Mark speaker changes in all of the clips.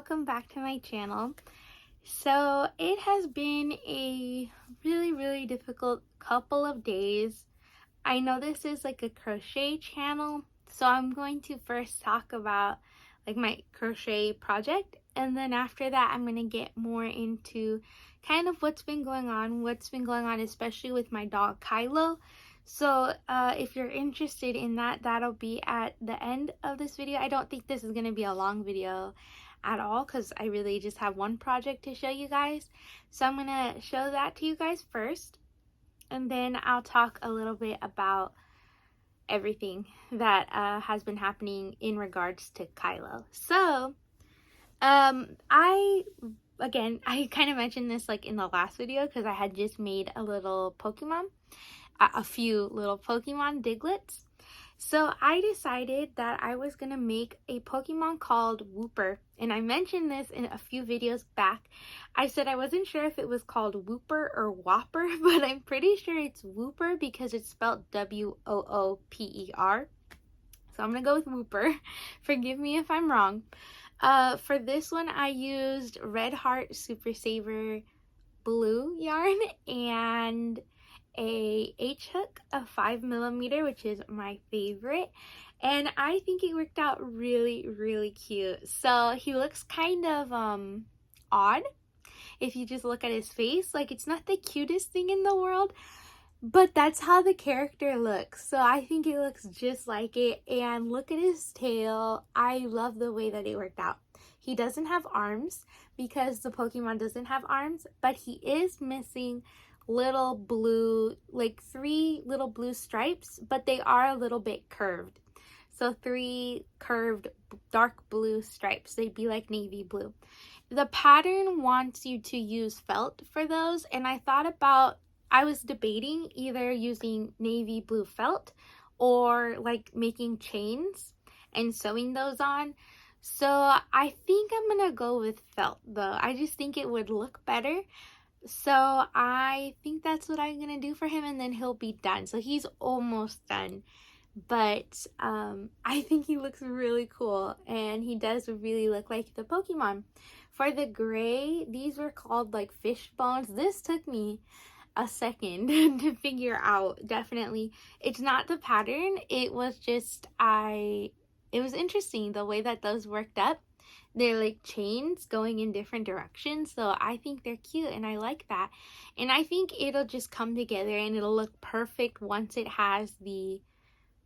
Speaker 1: welcome back to my channel. So it has been a really difficult couple of days. I know this is like a crochet channel, so I'm going to first talk about like my crochet project, and then after that I'm going to get more into kind of what's been going on especially with my dog Kylo. So if you're interested in that, that'll be at the end of this video. I don't think this is going to be a long video at all because I really just have one project to show you guys. So I'm going to show that to you guys first, and then I'll talk a little bit about everything that has been happening in regards to Kylo. So I kind of mentioned this like in the last video because I had just made a little Pokemon, a few little Pokemon Diglets. So I decided that I was gonna make a Pokemon called Wooper, and I mentioned this in a few videos back. I said I wasn't sure if it was called Wooper or Whopper, but I'm pretty sure it's Wooper because it's spelled W-O-O-P-E-R. So I'm gonna go with Wooper. Forgive me if I'm wrong. For this one, I used Red Heart Super Saver blue yarn and a H-hook of 5mm, which is my favorite, and I think it worked out really cute. So he looks kind of odd if you just look at his face. Like, it's not the cutest thing in the world, but that's how the character looks. So I think it looks just like it. And look at his tail. I love the way that it worked out. He doesn't have arms because the Pokemon doesn't have arms, but he is missing little blue, like 3 little blue stripes, but they are a little bit curved. So 3 curved dark blue stripes. They'd be like navy blue. The pattern wants you to use felt for those, and I was debating either using navy blue felt or like making chains and sewing those on. So I think I'm gonna go with felt though. I just think it would look better. So I think that's what I'm gonna do for him, and then he'll be done. So he's almost done, but I think he looks really cool, and he does really look like the Pokemon. For the gray, these were called like fish bones. This took me a second to figure out. Definitely, it's not the pattern. It was just it was interesting the way that those worked up. They're like chains going in different directions, so I think they're cute and I like that. And I think it'll just come together and it'll look perfect once it has the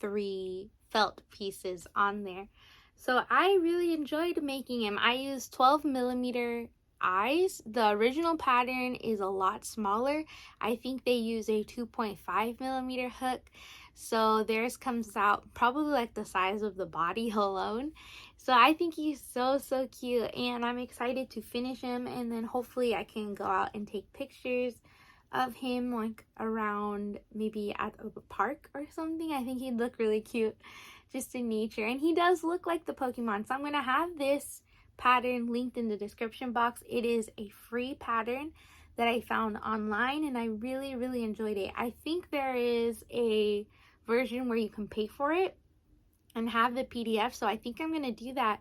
Speaker 1: 3 felt pieces on there. So I really enjoyed making him. I used 12mm eyes. The original pattern is a lot smaller. I think they use a 2.5mm hook. So theirs comes out probably like the size of the body alone. So I think he's so cute, and I'm excited to finish him, and then hopefully I can go out and take pictures of him like around, maybe at a park or something. I think he'd look really cute just in nature, and he does look like the Pokemon. So I'm gonna have this pattern linked in the description box. It is a free pattern that I found online, and I really enjoyed it. I think there is a version where you can pay for it and have the PDF, so I think I'm gonna do that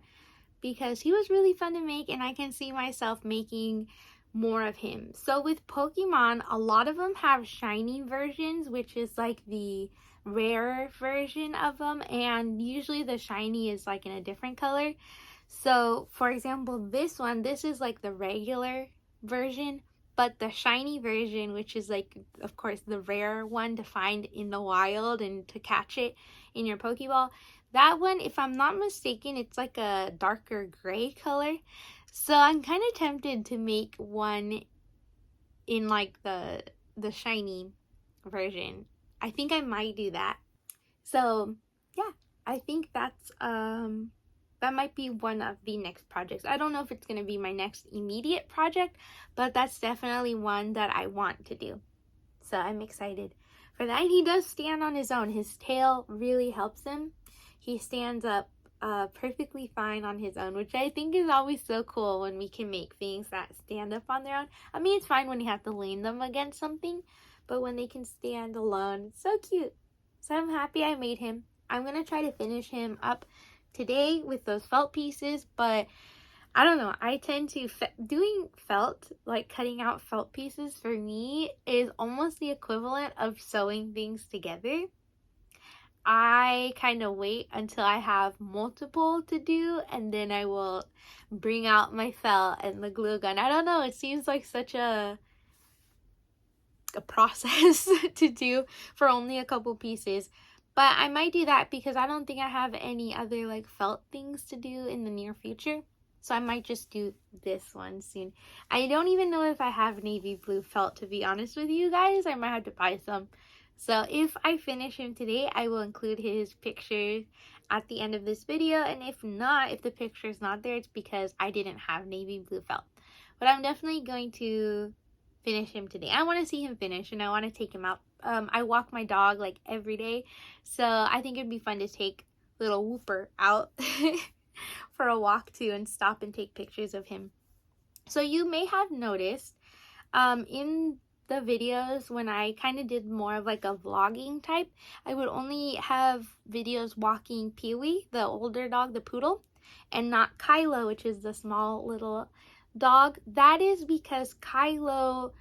Speaker 1: because he was really fun to make, and I can see myself making more of him. So with Pokemon, a lot of them have shiny versions, which is like the rare version of them, and usually the shiny is like in a different color. So for example, this is like the regular version, but the shiny version, which is like, of course, the rare one to find in the wild and to catch it in your Pokeball, that one, if I'm not mistaken, it's like a darker gray color. So I'm kind of tempted to make one in like the shiny version. I think I might do that. So yeah, I think that's that might be one of the next projects. I don't know if it's going to be my next immediate project, but that's definitely one that I want to do. So I'm excited for that. And he does stand on his own. His tail really helps him. He stands up perfectly fine on his own, which I think is always so cool when we can make things that stand up on their own. I mean, it's fine when you have to lean them against something, but when they can stand alone, it's so cute. So I'm happy I made him. I'm going to try to finish him up today with those felt pieces, but I don't know. I tend to, doing felt, like cutting out felt pieces for me is almost the equivalent of sewing things together. I kind of wait until I have multiple to do, and then I will bring out my felt and the glue gun. I don't know. It seems like such a process to do for only a couple pieces. But I might do that because I don't think I have any other like felt things to do in the near future. So I might just do this one soon. I don't even know if I have navy blue felt, to be honest with you guys. I might have to buy some. So if I finish him today, I will include his picture at the end of this video. And if not, if the picture is not there, it's because I didn't have navy blue felt. But I'm definitely going to finish him today. I want to see him finish, and I want to take him out. I walk my dog like every day, so I think it'd be fun to take little Whooper out for a walk too and stop and take pictures of him. So you may have noticed in the videos when I kind of did more of like a vlogging type, I would only have videos walking Pee-wee, the older dog, the poodle, and not Kylo, which is the small little dog. That is because Kylo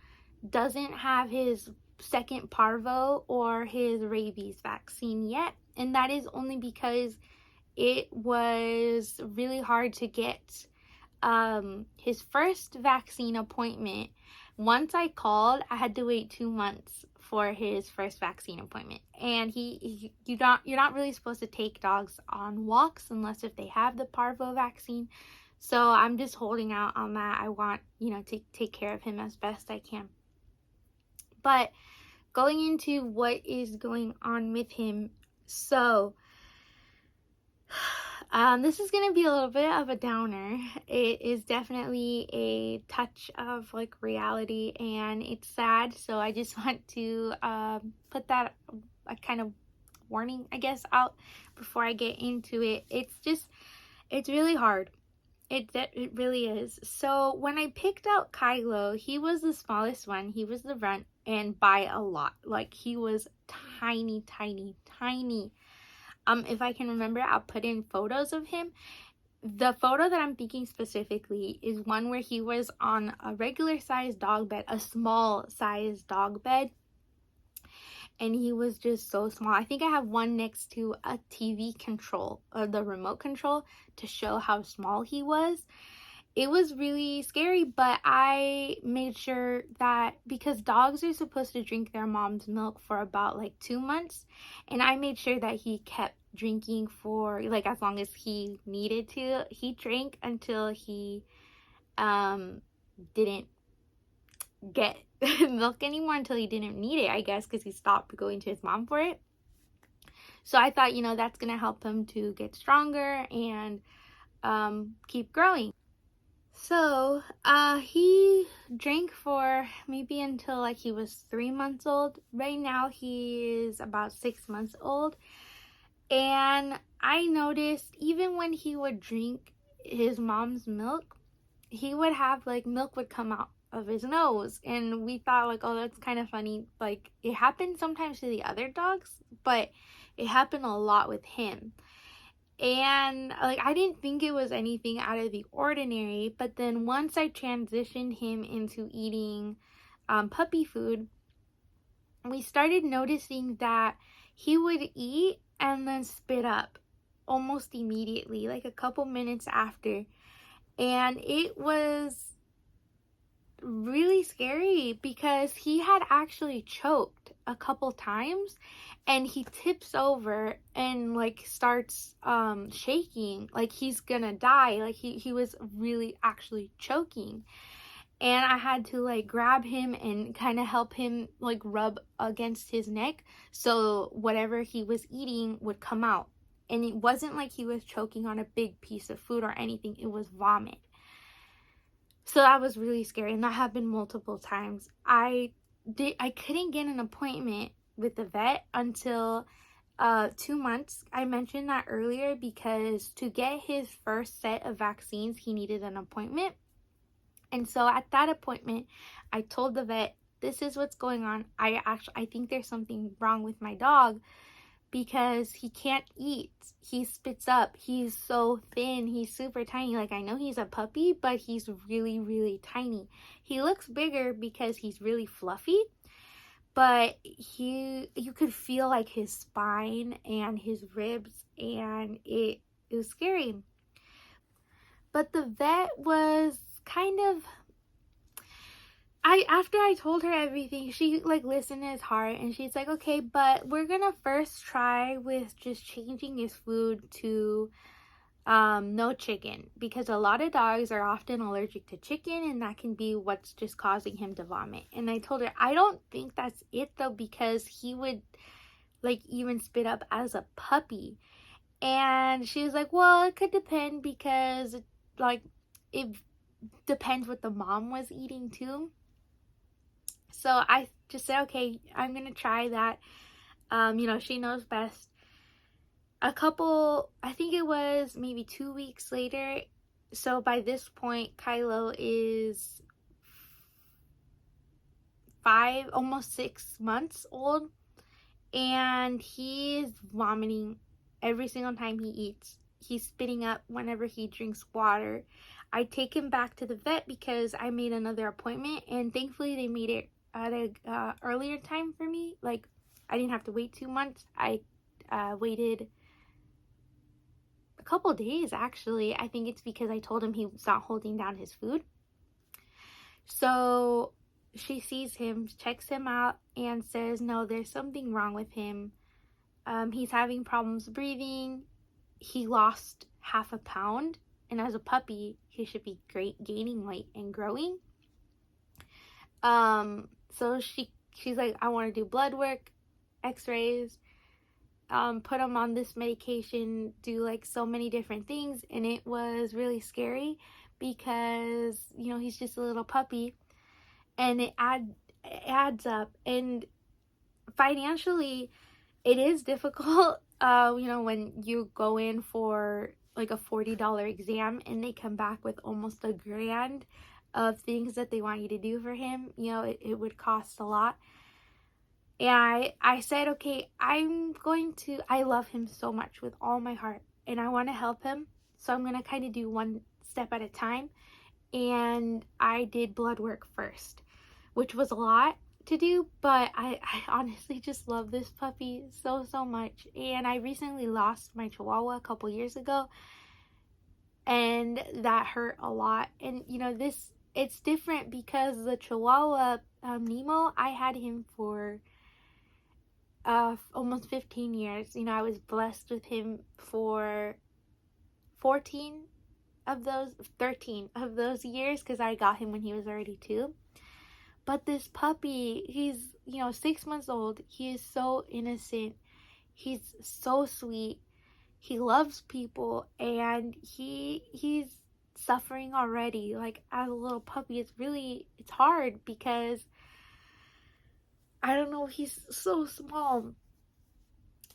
Speaker 1: doesn't have his second parvo or his rabies vaccine yet, and that is only because it was really hard to get his first vaccine appointment. Once I called, I had to wait 2 months for his first vaccine appointment, and you're not really supposed to take dogs on walks unless if they have the parvo vaccine. So I'm just holding out on that. I want, to take care of him as best I can. But going into what is going on with him, so this is going to be a little bit of a downer. It is definitely a touch of like reality, and it's sad. So I just want to put that a kind of warning, I guess, out before I get into it. It's really hard. It really is. So when I picked out Kylo, he was the smallest one. He was the runt, and by a lot. Like, he was tiny, tiny, tiny. If I can remember, I'll put in photos of him. The photo that I'm thinking specifically is one where he was on a regular sized dog bed, a small sized dog bed. And he was just so small. I think I have one next to a TV control, or the remote control, to show how small he was. It was really scary, but I made sure that, because dogs are supposed to drink their mom's milk for about like 2 months, and I made sure that he kept drinking for like as long as he needed to. He drank until he didn't get milk anymore, until he didn't need it, I guess, because he stopped going to his mom for it. So I thought, that's gonna help him to get stronger and keep growing. So he drank for maybe until like he was 3 months old. Right now he is about 6 months old, and I noticed even when he would drink his mom's milk, he would have like milk would come out of his nose, and we thought like, oh, that's kind of funny. Like, it happened sometimes to the other dogs, but it happened a lot with him. And like, I didn't think it was anything out of the ordinary, but then once I transitioned him into eating puppy food, we started noticing that he would eat and then spit up almost immediately, like a couple minutes after. And it was really scary because he had actually choked a couple times, and he tips over and like starts shaking like he's gonna die. Like he was really actually choking, and I had to like grab him and kind of help him like rub against his neck so whatever he was eating would come out. And it wasn't like he was choking on a big piece of food or anything, it was vomit. So that was really scary, and that happened multiple times. I couldn't get an appointment with the vet until 2 months. I mentioned that earlier because to get his first set of vaccines, he needed an appointment. And so at that appointment, I told the vet, this is what's going on. I think there's something wrong with my dog, because he can't eat. He spits up. He's so thin. He's super tiny. Like, I know he's a puppy, but he's really, really tiny. He looks bigger because he's really fluffy, but you could feel like his spine and his ribs, and it was scary. But the vet was kind of, after I told her everything, she like listened to his heart, and she's like, okay, but we're gonna first try with just changing his food to no chicken, because a lot of dogs are often allergic to chicken, and that can be what's just causing him to vomit. And I told her, I don't think that's it though, because he would like even spit up as a puppy. And she was like, well, it could depend, because like it depends what the mom was eating too. So I just said, okay, I'm gonna try that. She knows best. I think it was maybe 2 weeks later. So by this point, Kylo is 5, almost 6 months old, and he's vomiting every single time he eats. He's spitting up whenever he drinks water. I take him back to the vet because I made another appointment, and thankfully they made it at a earlier time for me. Like, I didn't have to wait 2 months. I waited a couple days, actually. I think it's because I told him he was not holding down his food. So she sees him, checks him out, and says, no, there's something wrong with him. He's having problems breathing. He lost half a pound, and as a puppy, he should be gaining weight and growing. So she's like, I want to do blood work, x-rays, put him on this medication, do like so many different things. And it was really scary because, he's just a little puppy, and it adds up. And financially, it is difficult, when you go in for like a $40 exam and they come back with almost $1,000 of things that they want you to do for him. It would cost a lot. And I said, okay, I love him so much with all my heart, and I want to help him. So I'm going to kind of do one step at a time. And I did blood work first, which was a lot to do, but I honestly just love this puppy so much. And I recently lost my Chihuahua a couple years ago, and that hurt a lot. And it's different because the Chihuahua, Nemo, I had him for almost 15 years. I was blessed with him for 13 of those years, because I got him when he was already 2. But this puppy, he's 6 months old. He is so innocent. He's so sweet. He loves people, and he's suffering already. Like, as a little puppy, it's hard because I don't know, he's so small.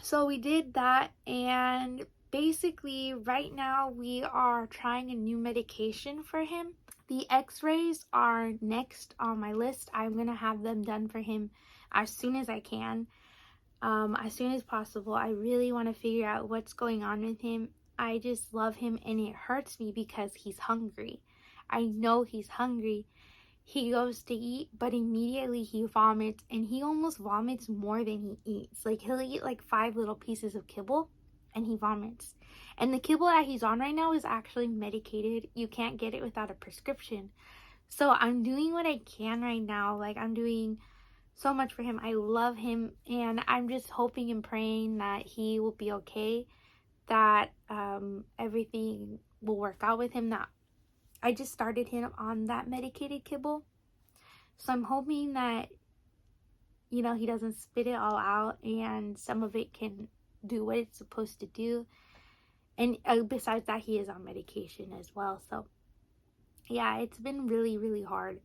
Speaker 1: So we did that, and basically right now we are trying a new medication for him. The x-rays are next on my list. I'm gonna have them done for him as soon as I can, as soon as possible. I really want to figure out what's going on with him. I just love him, and it hurts me because he's hungry. I know he's hungry. He goes to eat, but immediately he vomits, and he almost vomits more than he eats. Like, he'll eat like 5 little pieces of kibble, and he vomits. And the kibble that he's on right now is actually medicated. You can't get it without a prescription. So I'm doing what I can right now. Like, I'm doing so much for him. I love him, and I'm just hoping and praying that he will be okay, that everything will work out with him. That I just started him on that medicated kibble, so I'm hoping that he doesn't spit it all out, and some of it can do what it's supposed to do. And besides that, he is on medication as well. So yeah, it's been really, really hard.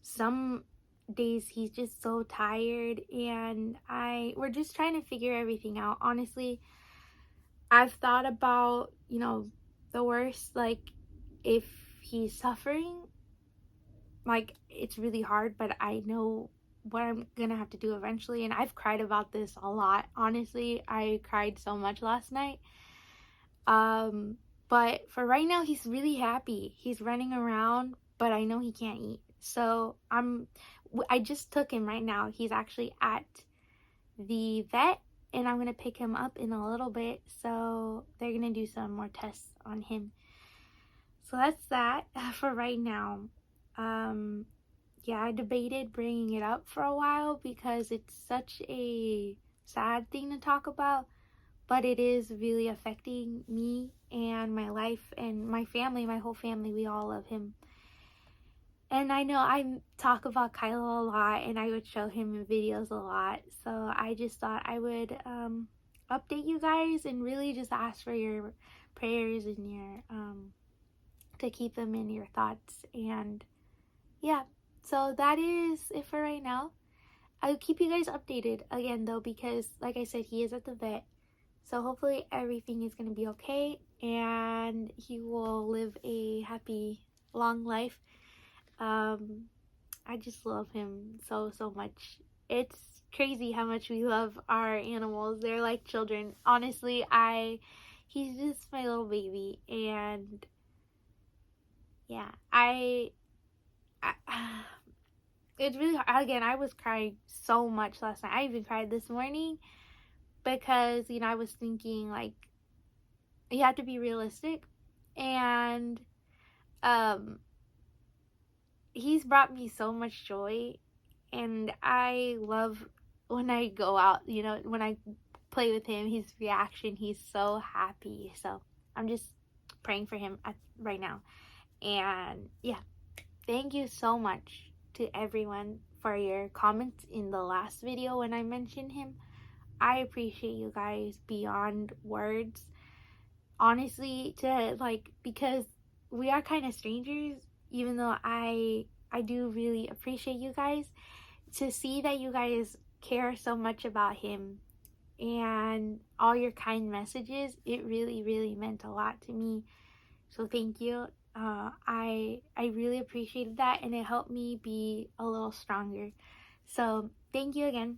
Speaker 1: Some days he's just so tired, and we're just trying to figure everything out. Honestly, I've thought about, the worst, like if he's suffering, like it's really hard, but I know what I'm gonna have to do eventually. And I've cried about this a lot. Honestly, I cried so much last night. But for right now, he's really happy. He's running around, but I know he can't eat. So I just took him right now. He's actually at the vet, and I'm gonna pick him up in a little bit. So they're gonna do some more tests on him. So that's that for right now. Yeah, I debated bringing it up for a while because it's such a sad thing to talk about, but it is really affecting me and my life and my family, my whole family. We all love him. And I know I talk about Kylo a lot, and I would show him in videos a lot. So I just thought I would update you guys and really just ask for your prayers and your to keep them in your thoughts. And yeah, so that is it for right now. I'll keep you guys updated again though, because like I said, he is at the vet. So hopefully everything is going to be okay and he will live a happy, long life. I just love him so, so much. It's crazy how much we love our animals. They're like children. Honestly, he's just my little baby. And yeah, it's really hard. Again, I was crying so much last night. I even cried this morning because, you know, I was thinking like, you have to be realistic. And he's brought me so much joy, and I love when I go out, you know, when I play with him, his reaction, he's so happy. So I'm just praying for him right now. And yeah, thank you so much to everyone for your comments in the last video when I mentioned him. I appreciate you guys beyond words. Honestly, to like, because we are kind of strangers, even though I do really appreciate you guys, to see that you guys care so much about him and all your kind messages, it really, really meant a lot to me. So thank you. I really appreciated that, and it helped me be a little stronger. So thank you again,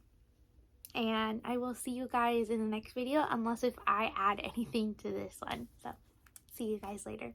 Speaker 1: and I will see you guys in the next video, unless if I add anything to this one. So see you guys later.